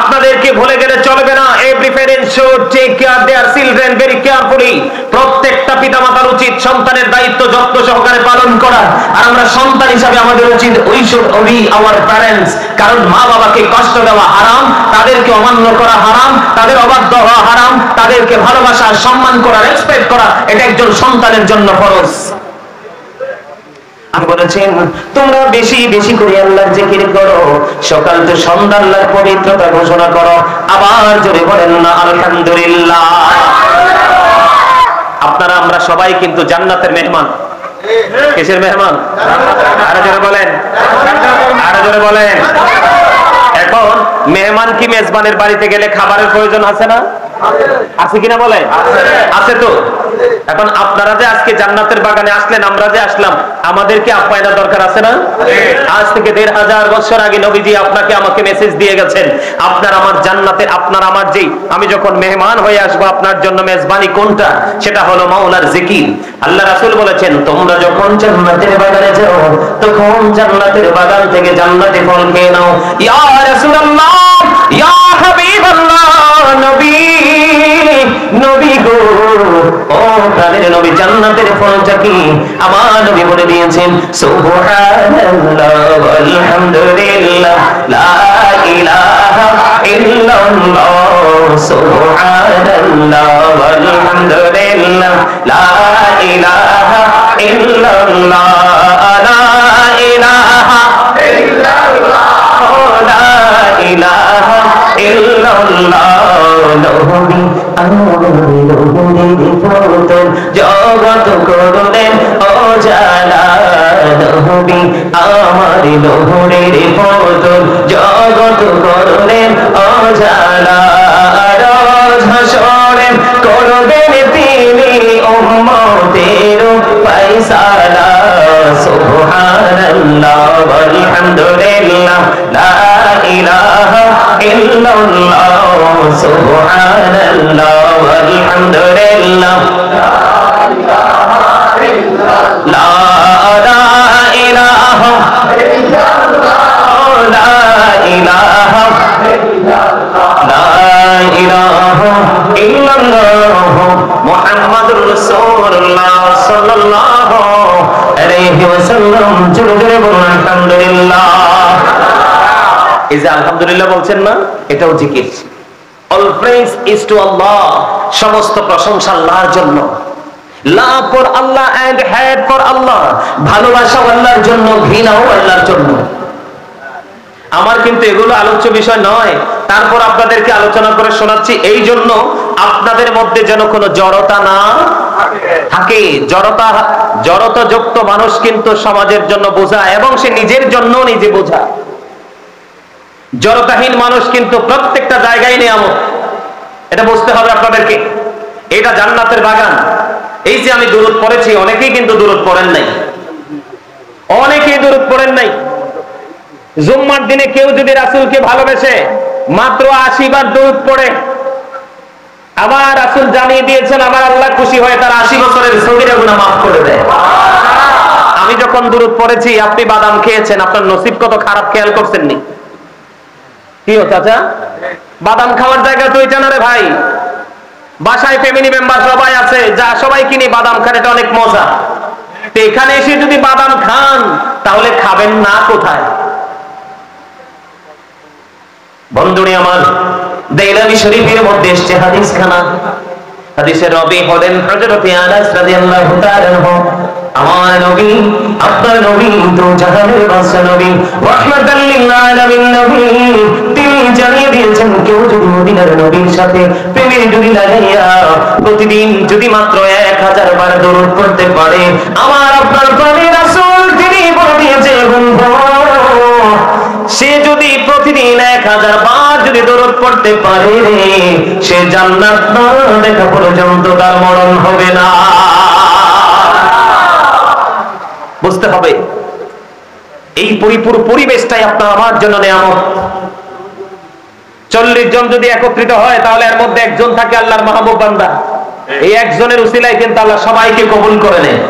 আপনাদেরকে ভুলে গেলে চলবে না। Every parent should take care their children very carefully. প্রত্যেকটা পিতামাতার উচিত সন্তানের দায়িত্ব যত্ন সহকারে পালন করা। আর আমরা সন্তান হিসাবে আমাদের উচিত we should Obi our parents. কারণ মা বাবাকে কষ্ট দেওয়া হারাম, তাদেরকে অমান্য করা হারাম, তাদের অবাধ্য হওয়া হারাম, তাদেরকে ভালোবাসা, সম্মান করা, রেসপেক্ট করা এটা একজন সন্তানের জন্য ফরজ। আমি বলেছেন তোমরা বেশি বেশি করে আল্লাহর জিকির করো, সকাল থেকে সন্ধ্যা আল্লাহর পবিত্রতা ঘোষণা করো। আবার জোরে বলেন না আলহামদুলিল্লাহ। আপনারা আমরা সবাই কিন্তু জান্নাতের মেহমান। কিসের মেহমান? আরো জোরে বলেন, আরো জোরে বলেন। এখন মেহমান কি মেজবানের বাড়িতে গেলে খাবারের প্রয়োজন আছে না? আছে কিনা বলে? আছে তো। এখন আপনারা যে আজকে জান্নাতের বাগানে আসলেন, আমরা যে আসলাম, আমাদেরকে আপ্যায়নের দরকার আছে না? আজ থেকে 1500 বছর আগে নবীজি আপনাকে আমাকে মেসেজ দিয়ে গেছেন, আপনার আমার জান্নাতে, আপনার আমার যেই আমি যখন মেহমান হয়ে আসবো আপনার জন্য মেজবানি কোনটা? সেটা হলো মাওলার জিকির। আল্লাহ রাসূল বলেছেন তোমরা যখন জান্নাতের বাগানে যাও তখন জান্নাতের বাগান থেকে জান্নাতি ফল খেয়ে নাও। ইয়া রাসূলুল্লাহ, ইয়া হাবিবাল্লাহ, নবী নবী গো, ও প্রাণের নবী, জান্নাতের ফলটা কি? আমার নবী বলে দিয়েছেন সুবহানাল্লাহ ওয়ালহামদুলিল্লাহ লা ইলাহা ইল্লাল্লাহ, সুবহানাল্লাহ ওয়ালহামদুলিল্লাহ লা ইলাহা ইল্লাল্লাহ, লা ইলাহা ইল্লাল্লাহ, লা ইলাহা ইল্লাল্লাহ। নবী জগত করলেন ও জালা, নবী আমার লোহরের পতন জগত করলেন ও জালা। রোজ হাসরে করবেন তিনি উম্মতের ফায়সালা। সুবহানাল্লাহ ওয়ালহামদুলিল্লাহ লা ইলাহা ইল্লাল্লাহ, সুবহানাল্লাহ ওয়ালহামদুলিল্লাহ লা ইলাহা ইল্লাল্লাহ, লা ইলাহা ইল্লাল্লাহ মুহাম্মাদুর রাসূলুল্লাহ সাল্লাল্লাহু আলাইহি ওয়াসাল্লাম। জোরে জোরে বলুন আলহামদুলিল্লাহ। এই যে আলহামদুলিল্লাহ বলছেন না, এটাও জিকির। All praise is to Allah, সমস্ত প্রশংসা আল্লাহর জন্য। Love for Allah and hate for Allah, ভালোবাসা আল্লাহর জন্য, ঘৃণাও আল্লাহর জন্য। আমার কিন্তু এগুলো আলোচ্য বিষয় নয়, তারপর আপনাদেরকে আলোচনা করে শোনাচ্ছি এই জন্য আপনাদের মধ্যে যেন কোনো জড়তা না থাকে। জড়তাযুক্ত মানুষ কিন্তু সমাজের জন্য বোঝা এবং সে নিজের জন্য নিজে বোঝা। জড়তাহীন মানুষ কিন্তু প্রত্যেকটা জায়গায় নিয়ামত, এটা বুঝতে হবে আপনাদেরকে। এটা জান্নাতের বাগান। এই যে আমি দুরূদ পড়েছি, অনেকেই কিন্তু দুরূদ পড়েন নাই, অনেকেই দুরূদ পড়েন নাই। জুম্মার দিনে কেউ যদি রাসূলকে ভালোবেসে মাত্র 80 বার দুরূদ পড়ে, আমার রাসূল জানিয়ে দিয়েছেন আমার আল্লাহ খুশি হয়ে তার 80 বছরের সগীরা গুনাহ মাফ করে দেয়। আমি যখন দুরূদ পড়েছি, আপনি বাদাম খেয়েছেন, আপনার নসিব কত খারাপ খেয়াল করছেন নি? কি ও চাচা, বাদাম খাওয়ার জায়গা তুই জানা রে ভাই। বাসায় ফ্যামিলি মেম্বার সবাই আছে, যা সবাই কিনে বাদাম খান, এটা অনেক মজা। তো এখানে এসে যদি বাদাম খান তাহলে খাবেন না কোথায়? বন্ধুরে আমার, দাইলামি শরীফের মধ্যে এসেছে হাদিস খানা। হাদিসের রবি হলেন হযরত আনাস রাদিয়াল্লাহু তাআলা আনহু। আমার নবী, আপনার নবী, তো জাহানের বাদশা নবী, রাহমাতাল লিল আলামিন নবী, তিনি জানিয়ে দিয়েছেন কেউ যদি মদিনার নবীর সাথে প্রেমের ডুরি লাগাইয়া প্রতিদিন যদি মাত্র 1000 বার দরুদ পড়তে পারে, আমার আপনার প্রাণের রাসূল তিনি বলে দিয়েছে সে যদি প্রতিদিন 1000 বার যদি দরুদ পড়তে পারে, সে জান্নাত না দেখা পর্যন্ত তার মরণ হবে না। বুঝতে হবে এই পরিপূর্ণ পরিবেশটাই আপনার আমার জন্য নিয়ামত। 40 জন যদি একত্রিত হয় তাহলে এর মধ্যে একজন থাকে আল্লাহর মাহবুব বান্দা। এই একজনের উসিলায় কিন্তু আল্লাহ সবাইকে কবুল করে নেয়।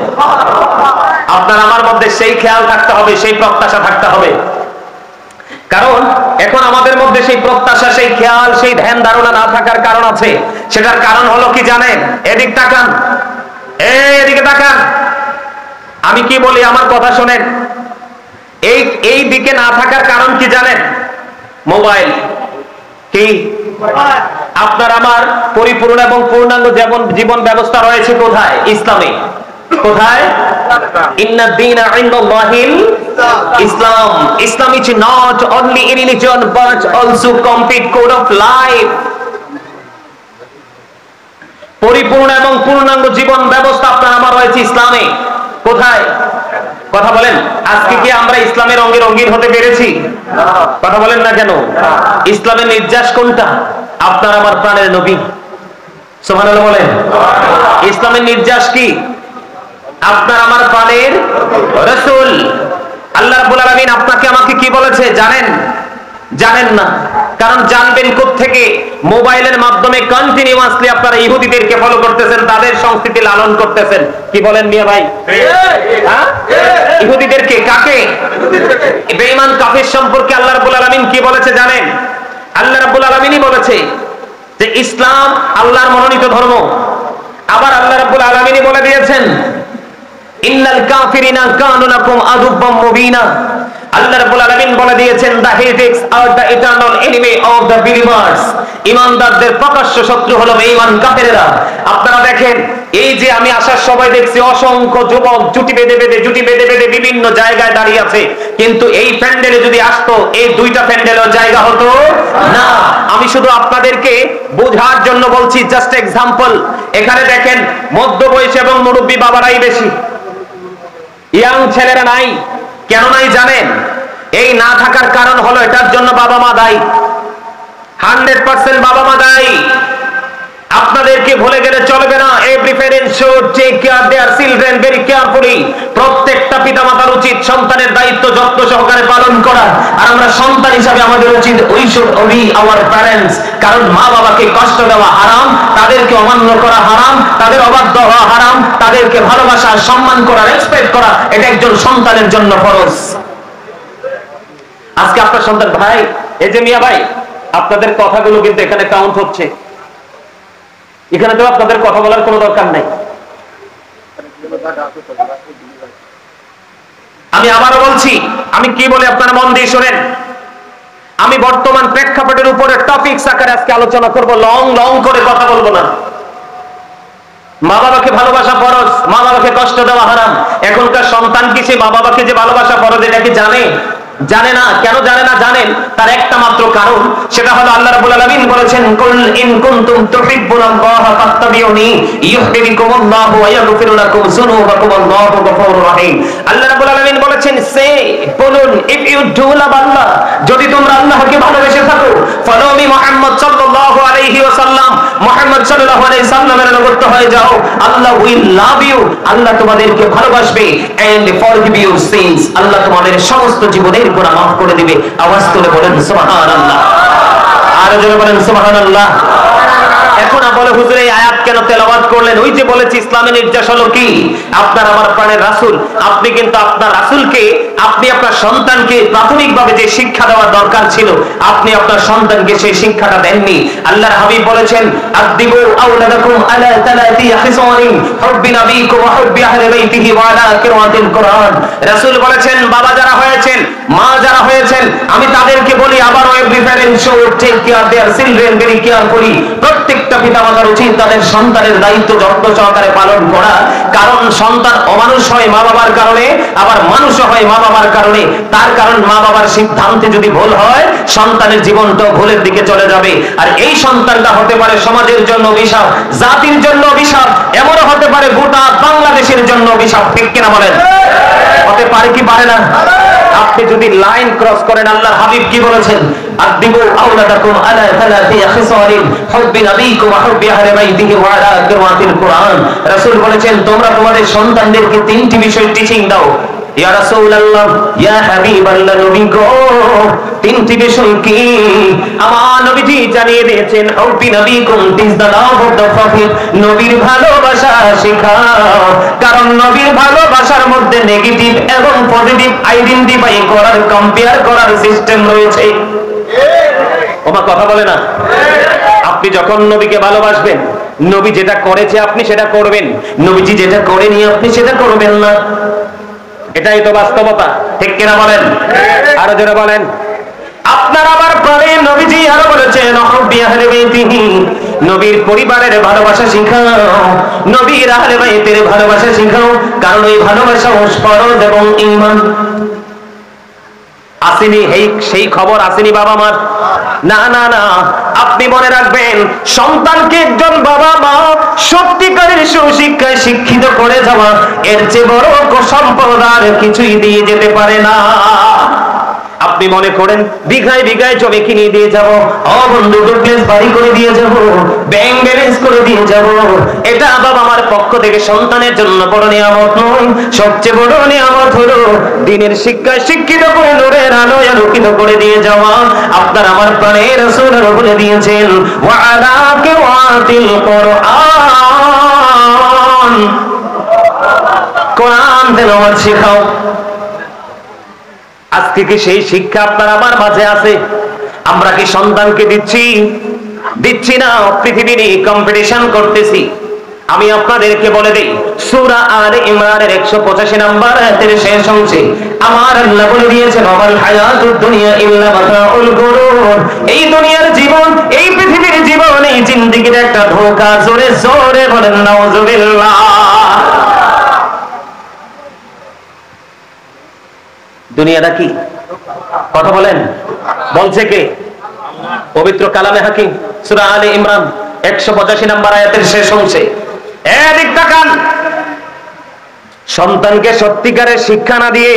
আপনার আমার মধ্যে সেই খেয়াল থাকতে হবে, সেই প্রত্যাশা থাকতে হবে। কারণ এখন আমাদের মধ্যে সেই প্রত্যাশা, সেই খেয়াল, সেই ধ্যান ধারণা না থাকার কারণ আছে। সেটার কারণ হলো কি জানেন? এদিক তাকান, এদিকে তাকান, আমি কি বলি আমার কথা শোনেন। এই দিকে না থাকার কারণ কি জানেন? মোবাইল। কি আপনার আমার পরিপূর্ণ এবং পূর্ণাঙ্গ জীবন ব্যবস্থা রয়েছে কোথায়? ইসলামে। কোথায়? ইন্না দীনা ইনদাল্লাহিল ইসলাম। ইসলাম is not only a religion but also complete code of life. পরিপূর্ণ এবং পূর্ণাঙ্গ জীবন ব্যবস্থা আপনার আমার রয়েছে ইসলামে। কোথায়? কথা বলেন। আজকে কি আমরা ইসলামের রঙে রঙিন হতে পেরেছি? কথা বলেন না কেন? ইসলামের নির্যাস কোনটা? আপনার আমার প্রাণের নবী। সুবহানাল্লাহ বলেন। ইসলামের নির্যাস কি? আপনার আমার প্রাণের রাসূল। আল্লাহ রাব্বুল আলামিন আপনাকে আমাকে কি বলেছে জানেন? জানেন না। কারণ জানবেন কোত্থেকে? মোবাইলের মাধ্যমে কন্টিনিউয়াসলি আপনারা ইহুদিদেরকে ফলো করতেছেন, তাদের সংস্কৃতি লালন করতেছেন। কি বলেন মিয়া ভাই? হ্যাঁ, ইহুদিদেরকে। কাকে? বেঈমান কাফির সম্পর্কে আল্লাহ রাব্বুল আলামিন কি বলেছে জানেন? আল্লাহ রাব্বুল আলামিনই বলেছে যে ইসলাম আল্লাহর মনোনীত ধর্ম। আবার আল্লাহ রাব্বুল আলামিনই বলে দিয়েছেন ইন্নাল কাফিরিনা কানু লাকুম আদুব্বাম মুবিনা। আল্লাহ রাব্বুল আলামিন বলে দিয়েছেন the heretics are the eternal enemy of the believers. ঈমানদারদের প্রকাশ্য শত্রু হলো বেঈমান কাফেররা। আপনারা দেখেন, এই যে আমি আসার সময় দেখছি অসংখ্য যুবক জুটি বেঁধে বেঁধে বিভিন্ন জায়গায় দাঁড়িয়ে আছে, কিন্তু এই প্যান্ডেলে যদি আসতো এই দুইটা প্যান্ডেলের জায়গা হতো না। আমি শুধু আপনাদেরকে বোঝার জন্য বলছি, জাস্ট এক্সাম্পল। এখানে দেখেন মধ্যবয়সী এবং মুরব্বী বাবারাই বেশি, ইয়াং ছেলেরা নাই। কেন নাই জানেন? এই না থাকার কারণ হলো এটার জন্য বাবা মা দায়ী। 100% বাবা মা দায়ী। আপনাদেরকে ভুলে গেলে চলবে না। Every parent should take care their children very carefully. প্রত্যেকটা পিতামাতার উচিত সন্তানের দায়িত্ব যত্ন সহকারে পালন করা। আর আমরা সন্তান হিসাবে আমাদের উচিত we should Obi our parents. কারণ মা বাবাকে কষ্ট দেওয়া হারাম, তাদেরকে অমান্য করা হারাম, তাদের অবাধ্য হওয়া হারাম, তাদেরকে ভালোবাসা, সম্মান করা, রেসপেক্ট করা, এটা একজন সন্তানের জন্য ফরজ। আজকে আপনার সন্তান ভাই, এই যে মিয়া ভাই, আপনাদের কথাগুলো কিন্তু এখানে কাউন্ট হচ্ছে। এখানে তো আপনাদের কথা বলার কোনো দরকার নাই। আমি আবারও বলছি, আমি কি বলে আপনারা মন দিয়ে শোনেন। আমি বর্তমান প্রেক্ষাপটের উপরে টপিকস আকারে আজকে আলোচনা করব, লং করে কথা বলবো না। মা বাবাকে ভালোবাসা ফরজ, মা বাবাকে কষ্ট দেওয়া হারাম। এখনকার সন্তান কি সে মা বাবাকে যে ভালোবাসা ফরজ এটা কি জানে? জানে না। কেন জানে না জানেন? তার একটা মাত্র কারণ, সেটা হলো আল্লাহ রাব্বুল আলামিন বলেছেন কুল ইন কুনতুম তুহিব্বুনাল্লাহা ফাত্তাবিউনি ইউহিব্বুকুমুল্লাহু ওয়া ইয়াগফির লাকুম যুনুবাকুম আল্লাহু গফুরুর রহিম। আল্লাহ রাব্বুল আলামিন বলেছেন, সে বলুন, ইফ ইউ ডু লাভ আল্লাহ, যদি তোমরা আল্লাহকে ভালোবেসে থাকো, ফলো মি মুহাম্মদ সাল্লাল্লাহু আলাইহি ওয়াসাল্লাম, মুহাম্মদ সাল্লাল্লাহু আলাইহি সাল্লামের অনুগত হয়ে যাও, আল্লাহ উইল লাভ ইউ, আল্লাহ তোমাদেরকে ভালোবাসবে, এন্ড ফরগিভ ইউর সিনস, আল্লাহ তোমাদের সমস্ত জীবনের গুনাহ মাফ করে দিবে। আওয়াজ তুলে বলেন সুবহানাল্লাহ। আর জোরে বলেন সুবহানাল্লাহ। এখন বলে হুজুর এই আয়াত কেন তেলাওয়াত করলেন? ওই যে বলেছি ইসলামের নির্দেশ হলো কি? আপনার আমার প্রাণের রাসূল। আপনি কিন্তু আপনার রাসূলকে, আপনি আপনার সন্তানকে প্রাথমিকভাবে যে শিক্ষা দেওয়ার দরকার ছিল, আপনি আপনার সন্তানকে সেই শিক্ষাটা দেননি। আল্লাহর হাবিব বলেছেন, আদিবু আওলাদাকুম আলা তালাতি খিসালিন হুব্বি নবীকুম ওয়া হুব্বি আহলি বাইতিহি ওয়া আলা কিরাতিল কুরআন। রাসূল বলেছেন, বাবা যারা হয়েছেন, মা যারা হয়েছেন, আমি তাদেরকে বলি আবারও, every parent should take care their children very carefully. প্রত্যেকটা পিতামাতার উচিত তাদের সন্তানের দায়িত্ব যত্ন সহকারে পালন করা। কারণ সন্তান অমানুষ হয় মা বাবার কারণে, আবার মানুষ হয় মা বাবার কারণে। তার কারণ মা বাবার সিদ্ধান্তে যদি ভুল হয়, সন্তানের জীবনটাও ভুলের দিকে চলে যাবে। আর এই সন্তানটা হতে পারে সমাজের জন্য অভিশাপ, জাতির জন্য অভিশাপ, এমনও হতে পারে গোটা বাংলাদেশের জন্য অভিশাপ। ঠিক কিনা বলেন? হতে পারে কি পারে না? আপনি যদি লাইন ক্রস করেন, আল্লাহর হাবিব কি বলেছেন? আদিবু আওলাদাকুম আলা তালাতি খিসালিন হুব্বি নবীকুম ওয়া হুব্বি আহলি বাইতিহি ওয়া আলা কিরাতিল কুরআন। রাসূল বলেছেন, তোমরা তোমাদের সন্তানদেরকে তিনটি বিষয় টিচিং দাও। ইয়া রাসূলুল্লাহ, ইয়া হাবিবাল্লাহ, নবী গো, তিনটি বিষয় কি? আমার নবীজি জানিয়ে দিয়েছেন হুব্বি নবীকুম teach the love of the prophet, নবীর ভালোবাসা শেখাও, কারণ নবীর ভালোবাসার মধ্যে নেগেটিভ এবং পজিটিভ আইডেন্টিফাই করার, কম্পেয়ার করার সিস্টেম রয়েছে। ওমা কথা বলে না। আপনি যখন নবীকে ভালোবাসবেন, নবী যেটা করেছে আপনি সেটা করবেন, নবীজি যেটা করেনি আপনি সেটা করবেন না। এটাই তো বাস্তবতা, ঠিক কিনা বলেন? আরো জোরে বলেন। আপনার আবার প্রাণে নবীজি আরো বলেছেন হুব্বি আহলে বাইতিহি, নবীর পরিবারের ভালোবাসা শিখাও, নবীর আহলে বাইতের ভালোবাসা শিখাও, কারণ এই ভালোবাসা ফরজ এবং ঈমান। আসেনি সেই খবর আসেনি বাবা মার? না না না, আপনি মনে রাখবেন, সন্তানকে একজন বাবা মা সত্যিকারের সুশিক্ষায় শিক্ষিত করে যাওয়া, এর চেয়ে বড় সম্পদ আর কিছুই দিয়ে যেতে পারে না। আপনি মনে করেন বিঘায় বিঘায় জমি কিনে দিয়ে যাব, বন্ধু ডুপ্লেক্স বাড়ি করে দিয়ে যাব, ব্যাংক ব্যালেন্স করে দিয়ে যাব, এটা বাবা মার পক্ষ থেকে সন্তানের জন্য বড় নিয়ামত নয়। সবচেয়ে বড় নিয়ামত হলো দ্বীনের শিক্ষায় শিক্ষিত করে নূরের আলোয় আলোকিত করে দিয়ে যাওয়া। আপনার আমার প্রাণের রাসূল বলে দিয়েছেন ওয়া আলা কিরাতিল কুরআন, কোরআন তেলাওয়াত শেখাও। আজকে কি সেই শিক্ষা আপনার আমার মাঝে আছে? আমরা কি সন্তানকে দিচ্ছি না? পৃথিবী নিয়ে কম্পিটিশন করতেছি। আমি আপনাদেরকে বলে দেই, সূরা আলে ইমরানের 185 নম্বর আয়াতের শেষ অংশে আমার আল্লাহ বলে দিয়েছেন ওয়াল হায়াতুদ দুনিয়া ইল্লা মাতাউল গুরুর, এই দুনিয়ার জীবন, এই পৃথিবীর জীবন, এই জিন্দেগির একটা ধোঁকা। জোরে জোরে বলেন নাউজুবিল্লাহ। দুনিয়াটা কি? কথা বলেন। বলছে কে? পবিত্র কালামে হাকিম সূরা আলে ইমরান 185 নম্বর আয়াতের শেষ অংশে। এদিক তাকান। সন্তানকে সত্যিকারের শিক্ষা না দিয়ে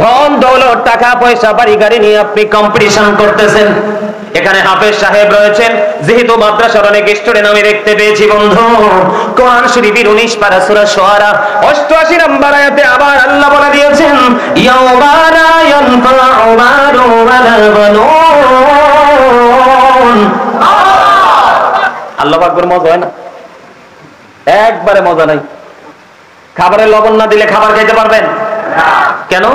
ধন দৌলত, টাকা পয়সা, বাড়ি গাড়ি নিয়ে আপনি কম্পিটিশন করতেছেন। এখানে হাফেজ সাহেব রয়েছেন, যেহেতু মাদ্রাসার অনেক স্টুডেন্ট আমি দেখতে পেয়েছি বন্ধু। কোরআন শরীফের 19 পারা সূরা শুআরা 88 নম্বর আয়াতে আবার আল্লাহ বলে দিয়েছেন ইয়াউমা লা ইয়ানফাউ মালু ওয়ালা বানুন। আল্লাহু আকবার। মজা হয় না? একবারে মজা নাই। খাবারে লবণ না দিলে খাবার খেতে পারবেন? কেন?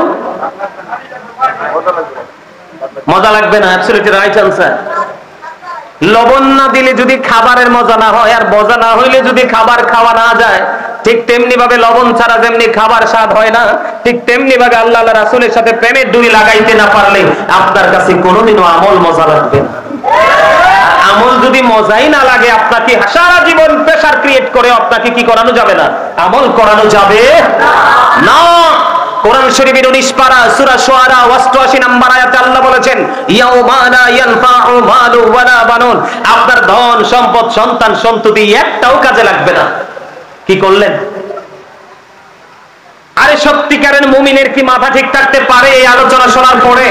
মজা লাগবে না। Absolutely right answer. লবণ না দিলে যদি খাবারের মজা না হয়, আর মজা না হইলে যদি খাবার খাওয়া না যায়, ঠিক তেমনি ভাবে লবণ ছাড়া যেমনি খাবার স্বাদ হয় না, ঠিক তেমনি ভাবে আল্লাহ রাসূলের সাথে প্রেমের ডুরি লাগাইতে না পারলে আপনার কাছে কোনোদিনও আমল মজা লাগবে না। আমল যদি মজাই না লাগে, আপনাকে সারা জীবন প্রেসার ক্রিয়েট করে আপনাকে কি করানো যাবে না? আমল করানো যাবে না। কোরআন শরীফের 19 পারা সূরা শুআরা 88 নম্বর আয়াতে আল্লাহ বলেছেন ইয়াউমা লা ইয়ানফাউ মালু ওয়ালা বানুন। আপনার ধন সম্পদ, সন্তান সন্ততি একটাও কাজে লাগবে না। কি করলেন? আরে সত্যিকারের মুমিনের কি মাথা ঠিক থাকতে পারে এই আলোচনা শোনার পরে?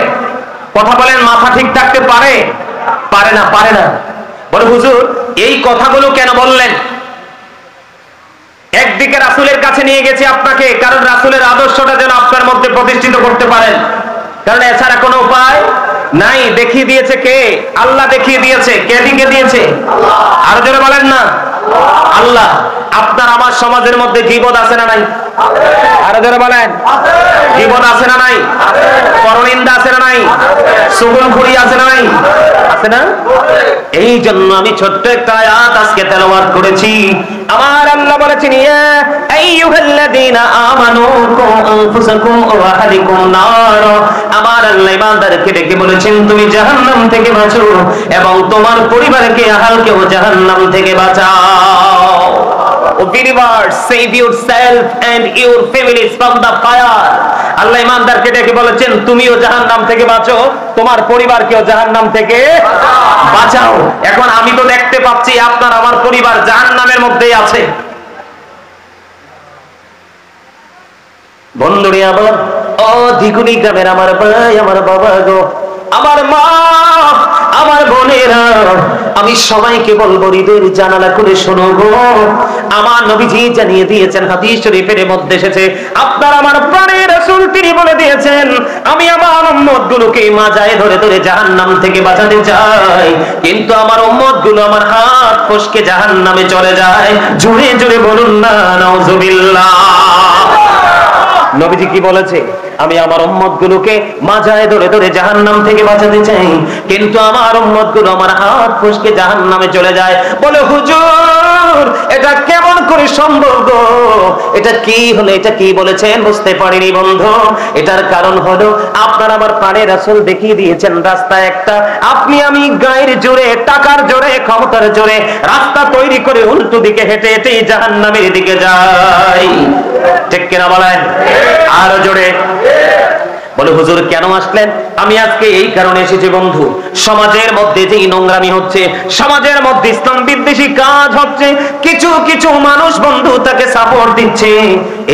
কথা বলেন, মাথা ঠিক থাকতে পারে? পারে না, পারে না। বলে হুজুর এই কথাগুলো কেন বললেন? একদিকে রাসূলের কাছে নিয়ে গেছি আপনাকে, কারণ রাসূলের আদর্শটা যেন আপনার মধ্যে প্রতিষ্ঠিত করতে পারেন, কারণ এছাড়া কোনো উপায় নাই। দেখিয়ে দিয়েছে কে? আল্লাহ দেখিয়ে দিয়েছে। কে দেখিয়ে দিয়েছে? আল্লাহ। আরো জোরে বলেন না আল্লাহ। আপনার আমার সমাজের মধ্যে গীবত আছে না নাই? আরো জোরে বলেন। গীবত আছে না নাই? পরনিন্দা আছে না নাই? চুগলখড়ি আছে না নাই? আছে না? এই জন্য আমি ছোট্ট একটা আয়াত আজকে তেলাওয়াত করেছি। আমার আল্লাহ বলেছেন ইয়া আইয়ুহাল্লাযীনা আমানু কু আনফুসাকুম ওয়া আহলিকুম নার। আমার আল্লাহ ইমানদারকে ডেকে বলেছেন তুমি জাহান্নাম থেকে বাঁচো এবং তোমার পরিবারকে, আহলকেও জাহান্নাম থেকে বাঁচাও। Believers, save yourself and your families from the fire. আল্লাহ ইমানদারকে ডেকে বলেছেন তুমিও জাহান্নাম থেকে বাঁচো, তোমার পরিবারকেও জাহান্নাম থেকে বাঁচাও। এখন আমি তো দেখতে পাচ্ছি আপনার আমার পরিবার জাহান্নামের মধ্যেই আছে। বন্ধুরে আবার দ্বিগুণী গ্রামের আমার ভাই, আমার বাবা গো, আমার মা, আমার বোনেরা, আমি সবাইকে বলবো হৃদয়ের জানালা করে শোনো গো, আমার নবীজি জানিয়ে দিয়েছেন, হাদিস শরীফের মধ্যে এসেছে, আপনার আমার প্রাণের রাসূল তিনি বলে দিয়েছেন, আমি আমার উম্মতগুলোকে মাজায় ধরে ধরে জাহান্নাম থেকে বাঁচাতে চাই, কিন্তু আমার উম্মতগুলো আমার হাত ফসকে জাহান্নামে চলে যায়। জোরে জোরে বলুন না নাউজুবিল্লাহ। নবীজি কি বলেছে? আমি আমার উম্মতগুলোকে মাজায় ধরে ধরে জাহান্নাম থেকে বাঁচাতে চাই, কিন্তু আমার উম্মতগুলো আমার হাত ফসকে জাহান্নামে চলে যায়। বলে হুজুর এটা কেমন করে সম্ভব গো? এটা কি হলো? এটা কি বলেছেন বুঝতে পারিনি বন্ধু। এটার কারণ হলো আপনার আমার প্রাণের রাসূল দেখিয়ে দিয়েছেন রাস্তা একটা, আপনি আমি গায়ের জোরে, টাকার জোরে, ক্ষমতার জোরে রাস্তা তৈরি করে উল্টো দিকে হেঁটে হেঁটে জাহান্নামের দিকে যাই। ঠিক কিনা বলেন? আরো জোরে বলে হুজুর কেন আসলেন? আমি আজকে এই কারণে এসেছি বন্ধু, সমাজের মধ্যে যে নোংরামি হচ্ছে, সমাজের মধ্যে ইসলাম বিদ্বেষী কাজ হচ্ছে, কিছু কিছু মানুষ বন্ধু তাকে সাপোর্ট দিচ্ছে,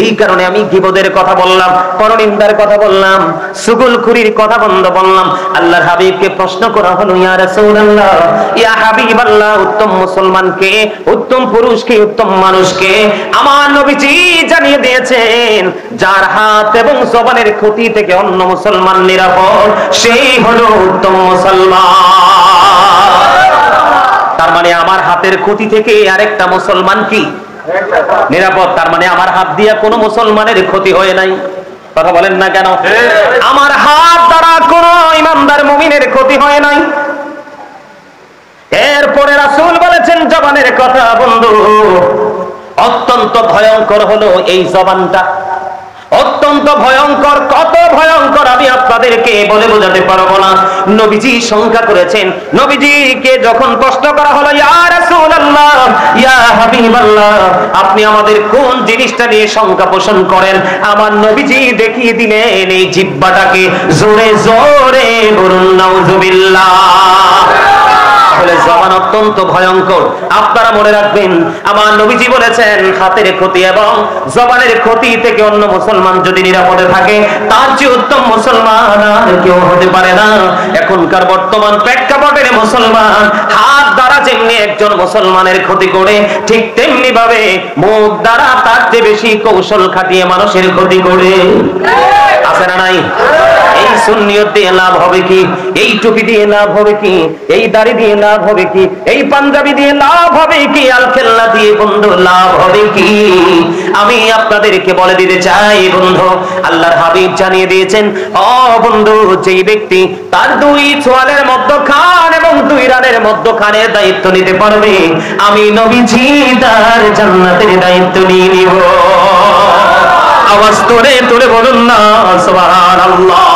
এই কারণে আমি গীবতের কথা বললাম, পরনিন্দার কথা বললাম, সুগুলখুরির কথা বন্ধ বললাম। আল্লাহর হাবিবকে প্রশ্ন করা হলো, ইয়া রাসূলুল্লাহ, ইয়া হাবিবাল্লাহ, উত্তম মুসলমানকে, উত্তম পুরুষকে, উত্তম মানুষকে? আমার নবীজি জানিয়ে দিয়েছেন, যার হাত এবং জবানের ক্ষতি থেকে অন্য মুসলমান নিরাপদ, সেই হলো উত্তম মুসলমান। তার মানে আমার হাতের ক্ষতি থেকে আরেকটা মুসলমান কি নিরাপদ? তার মানে আমার হাত দিয়ে কোনো মুসলমানের ক্ষতি হয় নাই। কথা বলেন না কেন? আমার হাত দ্বারা কোনো ইমানদার মুমিনের ক্ষতি হয় নাই। এরপরে রাসূল বলেছেন জবানের কথা বন্ধু, অত্যন্ত ভয়ঙ্কর হলো এই জবানটা, অত্যন্ত ভয়ঙ্কর। কত ভয়ঙ্কর আমি আপনাদেরকে বলে বোঝাতে পারবো না। নবীজি সংখ্যা করেছেন, নবীজিকে যখন প্রশ্ন করা হলো, ইয়া রাসূলুল্লাহ, ইয়া হাবিবাল্লাহ, আপনি আমাদের কোন জিনিসটা নিয়ে সংখ্যা পোষণ করেন? আমার নবীজি দেখিয়ে দিলেন এই জিহ্বাটাকে। জোরে জোরে বলুন নাউজুবিল্লাহ। তাহলে জবান অত্যন্ত ভয়ঙ্কর। আপনারা মনে রাখবেন, আমার নবীজি বলেছেন হাতের ক্ষতি এবং জবানের ক্ষতি থেকে অন্য মুসলমান যদি নিরাপদে থাকে, তার চেয়ে উত্তম মুসলমান আর কেউ হতে পারে না। এখনকার বর্তমান প্রেক্ষাপটের মুসলমান হাত দ্বারা যেমনি একজন মুসলমানের ক্ষতি করে, ঠিক তেমনি ভাবে মুখ দ্বারা তার চেয়ে বেশি কৌশল খাটিয়ে মানুষের ক্ষতি করে। আছে না নাই? এই সুন্নিয়ত দিয়ে লাভ হবে কি? এই টুপি দিয়ে লাভ হবে কি? এই দাড়ি দিয়ে লাভ হবে কি? এই পাঞ্জাবি দিয়ে লাভ হবে কি? আল খেলনা দিয়ে বন্ধু লাভ হবে কি? আমি আপনাদেরকে বলে দিতে চাই বন্ধু, আল্লাহর হাবিব জানিয়ে দিয়েছেন, ও বন্ধু, যেই ব্যক্তি তার দুই চোয়ালের মধ্যখান এবং দুই রানের মধ্যখানের দায়িত্ব নিতে পারবে, আমি নবীজি তার জান্নাতের দায়িত্ব নিয়ে নিব। আওয়াজ তোরে তোরে বলুন না সুবহানাল্লাহ।